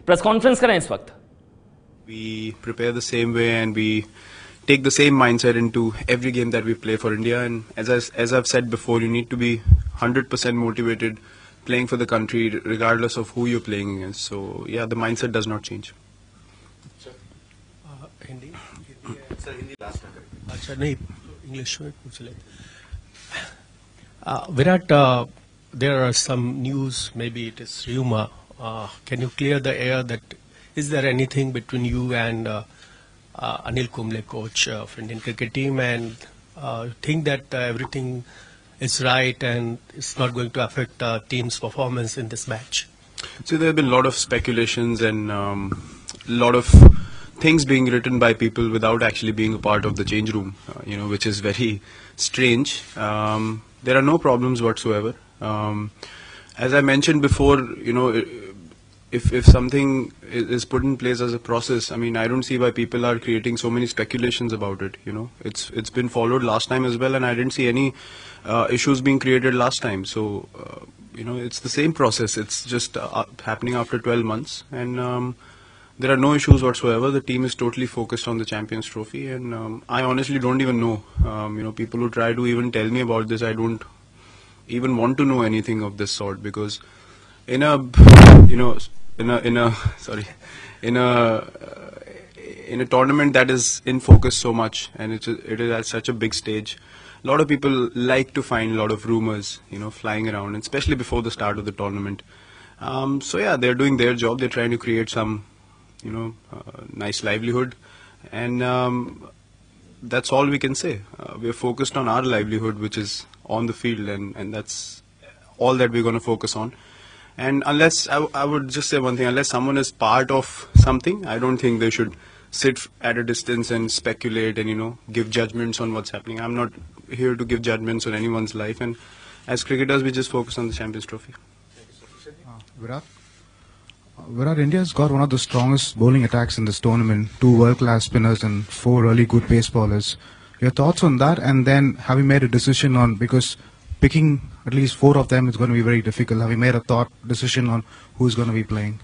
Press conference करें इस वक्त. We prepare the same way and we take the same mindset into every game that we play for India. And as I've said before, you need to be 100% motivated playing for the country regardless of who you're playing against. So yeah, the mindset does not change. Hindi sir Hindi last में अच्छा नहीं English में पूछ लेते. Virat, there are some news, maybe it is rumor. Can you clear the air that is there anything between you and Anil Kumble, coach of Indian cricket team, and think that everything is right and it's not going to affect team's performance in this match? So there have been a lot of speculations and a lot of things being written by people without actually being a part of the change room, which is very strange. There are no problems whatsoever. As I mentioned before, if something is put in place as a process, I mean, I don't see why people are creating so many speculations about it. It's been followed last time as well, and I didn't see any issues being created last time. So, it's the same process. It's just happening after 12 months, and there are no issues whatsoever. The team is totally focused on the Champions Trophy, and I honestly don't even know. People who try to even tell me about this, I don't even want to know anything of this sort, because in a tournament that is in focus so much, and it is at such a big stage, a lot of people like to find a lot of rumors, flying around, and especially before the start of the tournament. So yeah, they're doing their job. They're trying to create some, nice livelihood, and that's all we can say. We're focused on our livelihood, which is on the field, and that's all that we're going to focus on. And unless, I would just say one thing, unless someone is part of something, I don't think they should sit at a distance and speculate and, give judgments on what's happening. I'm not here to give judgments on anyone's life, and as cricketers, we just focus on the Champions Trophy. Virat, India's got one of the strongest bowling attacks in this tournament, 2 world-class spinners and 4 really good pace bowlers. Your thoughts on that, and then have you made a decision on, because picking at least 4 of them is going to be very difficult, have you made a decision on who's going to be playing?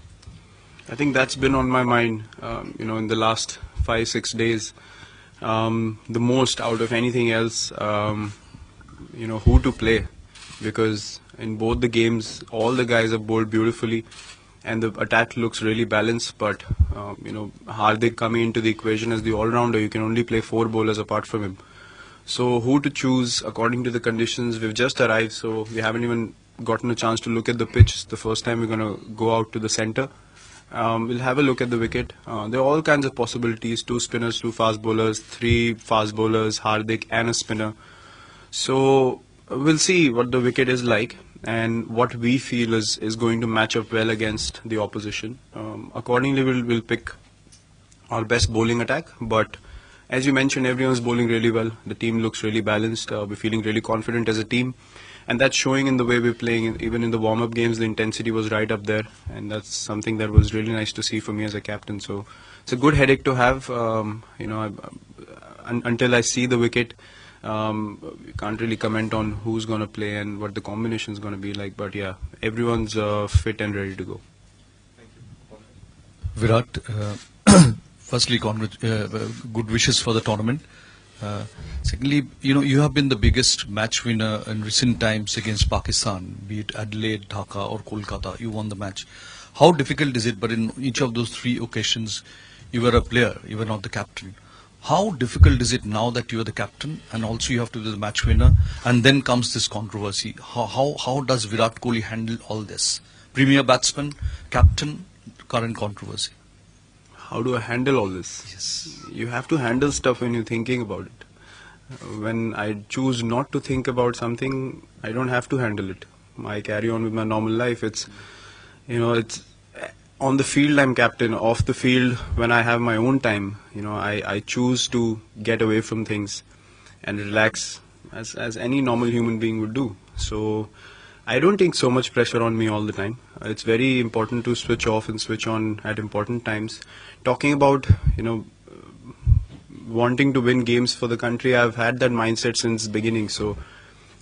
I think that's been on my mind, in the last 5-6 days, the most out of anything else, who to play, because in both the games, all the guys have bowled beautifully, and the attack looks really balanced, but, Hardik coming into the equation as the all-rounder, you can only play 4 bowlers apart from him. So who to choose according to the conditions? We've just arrived, so we haven't even gotten a chance to look at the pitch. It's the first time we're going to go out to the centre. We'll have a look at the wicket. There are all kinds of possibilities: 2 spinners, 2 fast bowlers, 3 fast bowlers, Hardik and a spinner. So we'll see what the wicket is like and what we feel is going to match up well against the opposition. Accordingly, we'll pick our best bowling attack, but as you mentioned, everyone's bowling really well. The team looks really balanced. We're feeling really confident as a team, and that's showing in the way we're playing. Even in the warm-up games, the intensity was right up there, and that's something that was really nice to see for me as a captain. So it's a good headache to have. Until I see the wicket, we can't really comment on who's going to play and what the combination is going to be like. But yeah, everyone's fit and ready to go. Virat, firstly, good wishes for the tournament. Secondly, you have been the biggest match winner in recent times against Pakistan, be it Adelaide, Dhaka or Kolkata. You won the match. How difficult is it? But in each of those 3 occasions, you were a player, you were not the captain. How difficult is it now that you are the captain and also you have to be the match winner, and then comes this controversy? How does Virat Kohli handle all this? Premier batsman, captain, current controversy. How do I handle all this? Yes. You have to handle stuff when you're thinking about it. When I choose not to think about something, I don't have to handle it. I carry on with my normal life. It's on the field I'm captain. Off the field, when I have my own time, I choose to get away from things and relax as any normal human being would do. So I don't take so much pressure on me all the time. It's very important to switch off and switch on at important times. Talking about, wanting to win games for the country, I've had that mindset since the beginning. So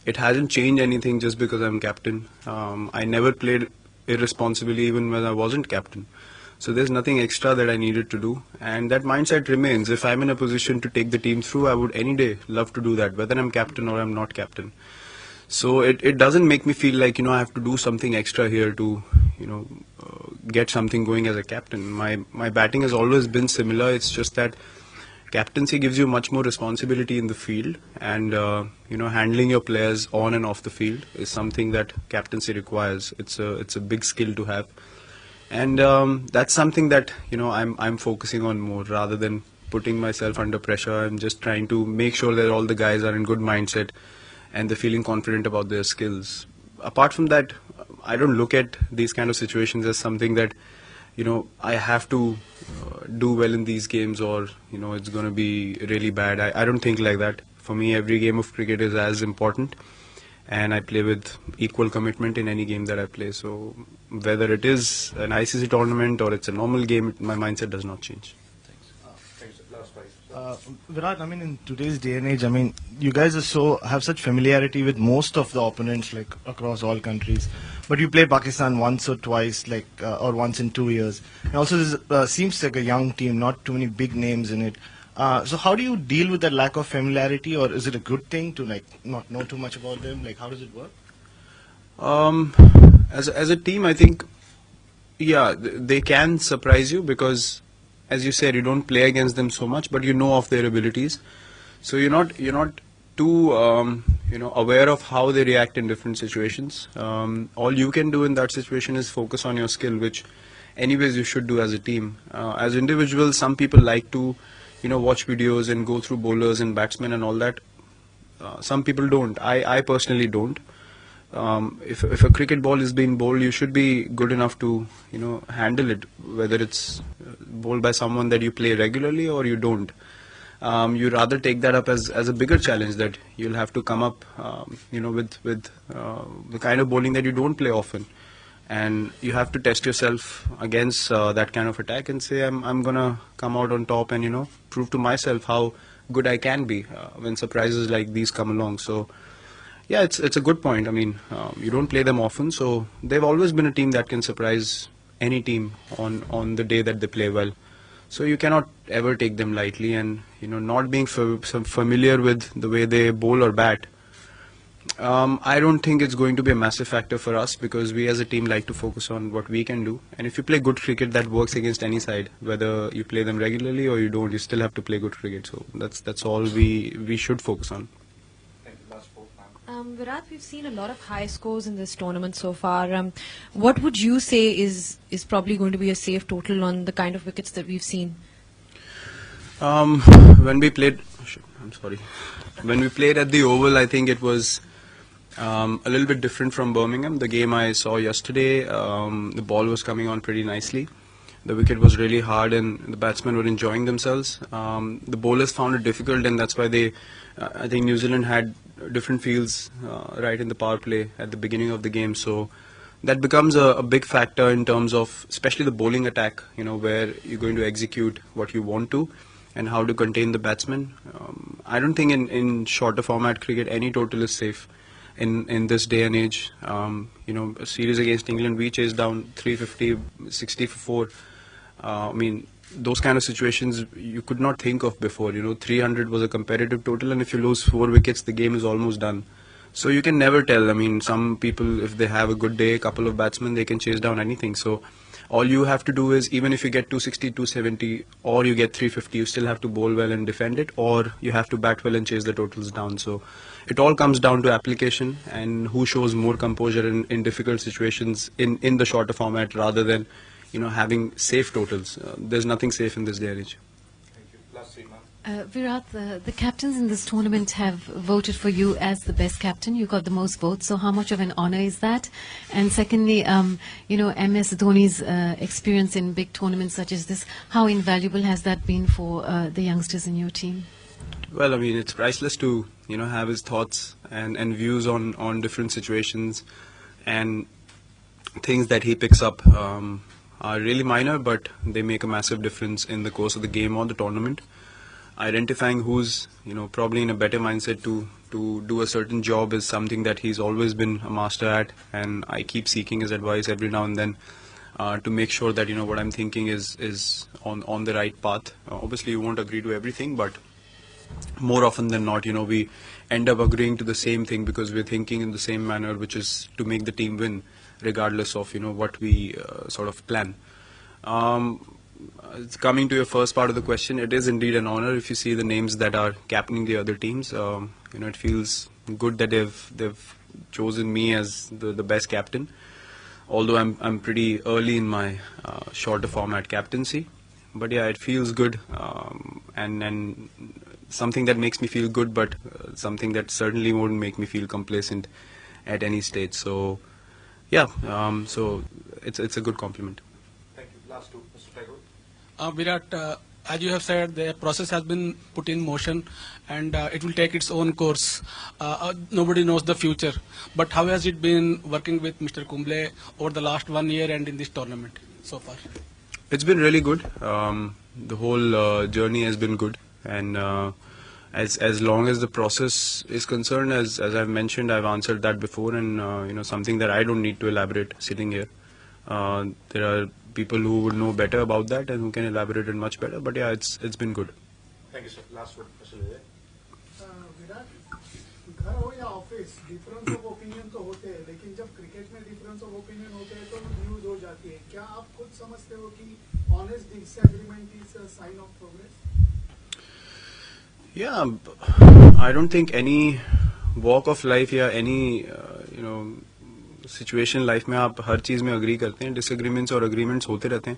it hasn't changed anything just because I'm captain. I never played irresponsibly even when I wasn't captain. So there's nothing extra that I needed to do, and that mindset remains. If I'm in a position to take the team through, I would any day love to do that, whether I'm captain or I'm not captain. So it doesn't make me feel like, I have to do something extra here to, get something going as a captain. My batting has always been similar. It's just that captaincy gives you much more responsibility in the field, and handling your players on and off the field is something that captaincy requires. It's a big skill to have, and that's something that I'm focusing on more rather than putting myself under pressure. I'm just trying to make sure that all the guys are in good mindset and they're feeling confident about their skills. Apart from that, I don't look at these kind of situations as something that I have to do well in these games, or it's going to be really bad. I don't think like that. For me, every game of cricket is as important, and I play with equal commitment in any game that I play. So whether it is an ICC tournament or it's a normal game, my mindset does not change. Virat, I mean, in today's day and age, I mean, you guys have such familiarity with most of the opponents, like across all countries. But you play Pakistan once or twice, or once in 2 years. And also, this seems like a young team, not too many big names in it. So how do you deal with that lack of familiarity, or is it a good thing to not know too much about them? Like, how does it work? As a team, I think, yeah, they can surprise you because, as you said, you don't play against them so much, but you know of their abilities. So you're not too aware of how they react in different situations. All you can do in that situation is focus on your skill, which anyways you should do as a team. As individuals, some people like to watch videos and go through bowlers and batsmen and all that. Some people don't. I personally don't. If a cricket ball is being bowled, you should be good enough to handle it, whether it's bowled by someone that you play regularly or you don't. You rather take that up as a bigger challenge, that you'll have to come up with the kind of bowling that you don't play often, and you have to test yourself against that kind of attack and say, I'm gonna come out on top and prove to myself how good I can be when surprises like these come along. So yeah, it's a good point. I mean, you don't play them often, so they've always been a team that can surprise any team on the day that they play well. So you cannot ever take them lightly, and not being familiar with the way they bowl or bat, I don't think it's going to be a massive factor for us, because we as a team like to focus on what we can do. And if you play good cricket, that works against any side. Whether you play them regularly or you don't, you still have to play good cricket. So that's all we should focus on. Virat, we've seen a lot of high scores in this tournament so far. What would you say is probably going to be a safe total on the kind of wickets that we've seen? When we played, when we played at the Oval, I think it was a little bit different from Birmingham. The game I saw yesterday, the ball was coming on pretty nicely. The wicket was really hard and the batsmen were enjoying themselves. The bowlers found it difficult, and that's why I think New Zealand had different fields right in the power play at the beginning of the game. So that becomes a big factor in terms of especially the bowling attack, where you're going to execute what you want to and how to contain the batsmen. I don't think in shorter format cricket any total is safe in this day and age. A series against England, we chased down 350, 60 for 4. I mean, those kind of situations you could not think of before. 300 was a competitive total, and if you lose 4 wickets, the game is almost done. So you can never tell. I mean, some people, if they have a good day, a couple of batsmen, they can chase down anything. So all you have to do is, even if you get 260, 270, or you get 350, you still have to bowl well and defend it, or you have to bat well and chase the totals down. So it all comes down to application and who shows more composure in difficult situations in the shorter format, rather than having safe totals. There's nothing safe in this day and age. Virat, the captains in this tournament have voted for you as the best captain. You got the most votes. So how much of an honor is that? And secondly, MS Dhoni's experience in big tournaments such as this, how invaluable has that been for the youngsters in your team? Well, I mean, it's priceless to have his thoughts and views on different situations, and things that he picks up are really minor, but they make a massive difference in the course of the game or the tournament. Identifying who's probably in a better mindset to do a certain job is something that he's always been a master at, and I keep seeking his advice every now and then. to make sure that what I'm thinking is on the right path. Obviously, you won't agree to everything, but more often than not, we end up agreeing to the same thing because we're thinking in the same manner, which is to make the team win, regardless of what we sort of plan. Coming to your first part of the question, it is indeed an honor if you see the names that are captaining the other teams. It feels good that they've chosen me as the best captain. Although I'm pretty early in my shorter format captaincy, but yeah, it feels good, and something that makes me feel good, but something that certainly won't make me feel complacent at any stage. So yeah, so it's a good compliment. Thank you. Last two, Mr. Tagore. Virat, as you have said, the process has been put in motion and it will take its own course. Nobody knows the future. But how has it been working with Mr. Kumble over the last 1 year and in this tournament so far? It's been really good. The whole journey has been good. And as long as the process is concerned, as I've mentioned, I've answered that before, and something that I don't need to elaborate sitting here. There are people who would know better about that and who can elaborate it much better. But yeah, it's been good. Thank you, sir. Last word, Mr. Vijay. Virat, घर हो या office, difference of opinion तो होते हैं, लेकिन जब cricket में difference of opinion होते हैं तो न्यूज हो जाती है. क्या आप खुद समझते हो कि honest disagreement is a sign of progress? Yeah, I don't think any walk of life या any सिचुएशन लाइफ में आप हर चीज में अग्री करते हैं. डिसएग्रीमेंट्स और अग्रीमेंट्स होते रहते हैं.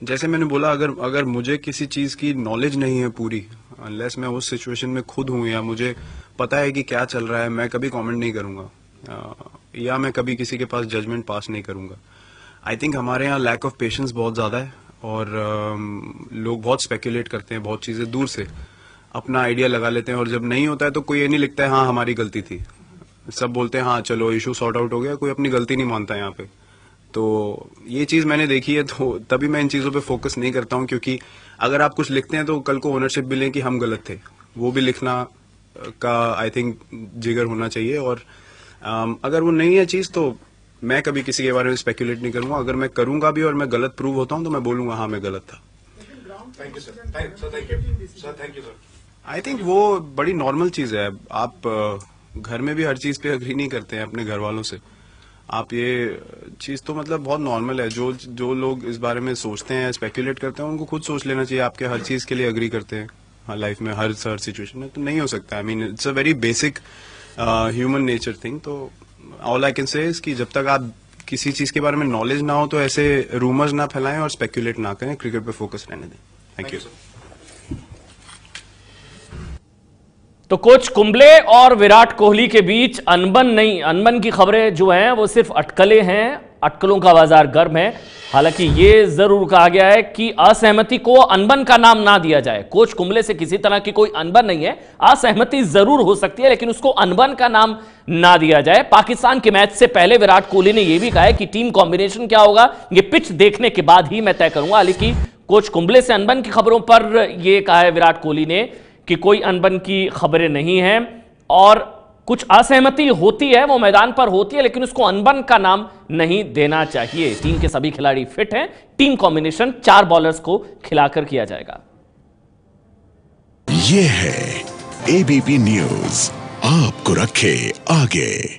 जैसे मैंने बोला, अगर मुझे किसी चीज की नॉलेज नहीं है पूरी, अनलेस मैं उस सिचुएशन में खुद हूं या मुझे पता है कि क्या चल रहा है, मैं कभी कमेंट नहीं करूंगा, या मैं कभी किसी के पास जजमेंट पास नहीं करूंगा. आई थिंक हमारे यहाँ लैक ऑफ पेशेंस बहुत ज्यादा है और लोग बहुत स्पेकुलेट करते हैं, बहुत चीजें दूर से अपना आइडिया लगा लेते हैं, और जब नहीं होता है तो कोई ये नहीं लिखता है हाँ हमारी गलती थी. सब बोलते हैं हाँ चलो इशू सॉर्ट आउट हो गया, कोई अपनी गलती नहीं मानता यहाँ पे. तो ये चीज मैंने देखी है, तो तभी मैं इन चीजों पे फोकस नहीं करता हूँ, क्योंकि अगर आप कुछ लिखते हैं तो कल को ओनरशिप भी लें कि हम गलत थे, वो भी लिखना का आई थिंक जिगर होना चाहिए. और अगर वो नहीं है चीज तो मैं कभी किसी के बारे में स्पेकुलेट नहीं करूंगा. अगर मैं करूंगा भी और मैं गलत प्रूव होता हूं तो मैं बोलूंगा हाँ मैं गलत था. Thank you, sir. Thank you. Sir, thank you, sir. I think वो बड़ी नॉर्मल चीज है. आप घर में भी हर चीज पे अग्री नहीं करते हैं अपने घर वालों से. आप ये चीज तो मतलब बहुत नॉर्मल है. जो लोग इस बारे में सोचते हैं, स्पेकुलेट करते हैं, उनको खुद सोच लेना चाहिए. आपके हर चीज के लिए अग्री करते हैं हाँ लाइफ में हर सिचुएशन में, तो नहीं हो सकता. I mean it's a very basic human nature thing. तो ऑल आई कैन से कि जब तक आप किसी चीज के बारे में नॉलेज ना हो तो ऐसे रूमर्स ना फैलाएं और स्पेकुलेट ना करें. क्रिकेट पे फोकस रहने दें. Thank you. तो कोच कुंबले और विराट कोहली के बीच अनबन की खबरें जो हैं वो सिर्फ अटकलें हैं. अटकलों का बाजार गर्म है. हालांकि ये जरूर कहा गया है कि असहमति को अनबन का नाम ना दिया जाए. कोच कुंबले से किसी तरह की कोई अनबन नहीं है. असहमति जरूर हो सकती है लेकिन उसको अनबन का नाम ना दिया जाए. पाकिस्तान के मैच से पहले विराट कोहली ने यह भी कहा है कि टीम कॉम्बिनेशन क्या होगा ये पिच देखने के बाद ही मैं तय करूंगा. हालांकि कोच कुंबले से अनबन की खबरों पर यह कहा है विराट कोहली ने कि कोई अनबन की खबरें नहीं हैं और कुछ असहमति होती है वो मैदान पर होती है लेकिन उसको अनबन का नाम नहीं देना चाहिए. टीम के सभी खिलाड़ी फिट हैं. टीम कॉम्बिनेशन 4 बॉलर्स को खिलाकर किया जाएगा. ये है एबीपी न्यूज, आपको रखे आगे.